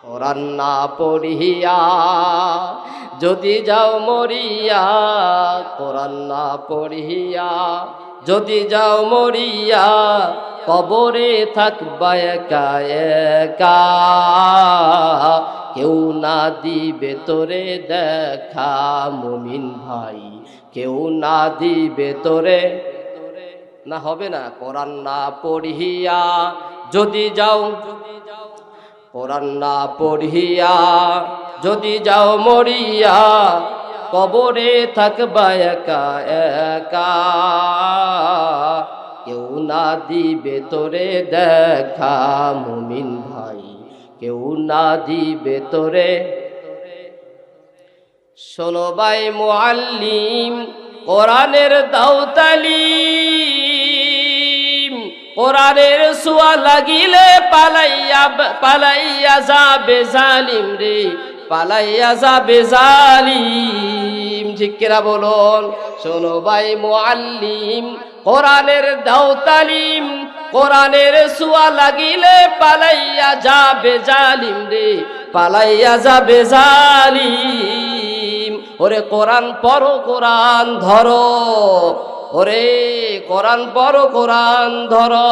কোরআন না পড়িয়া যদি যাও মরিয়া, কোরআন না পড়িয়া যদি যাও মরিয়া, কবরে থাকবা একা একা, কেউ না দিবে তোরে দেখা মুমিন ভাই, কেউ না দিবে তোরে। না হবে না। কোরআন না পড়িয়া যদি যাও, কোরআন না পড়িয়া যদি যাও মরিয়া, কবরে থাকবা একা একা, কেউ না দিবে তোরে দেখা মুমিন ভাই, কেউ না দিবে তোরে। শোনো ভাই মুআল্লিম, কোরআনের দাও তালিম, কোরআনের ছোঁয়া লাগিলে পালাইয়া পালাইয়া যাবে জালিম রে, পালাইয়া যাবে জালিম। ঠিক কিনা বলুন? শোনো ভাই মুআল্লিম, কোরআনের দাও তালিম, কোরআনের ছোঁয়া লাগিলে পালাইয়া যাবে জালিম রে, পালাইয়া যাবে জালিম। ওরে কোরআন পড়ো, কোরআন ধরো, ওরে কোরআন পড়ো, কোরআন ধরো।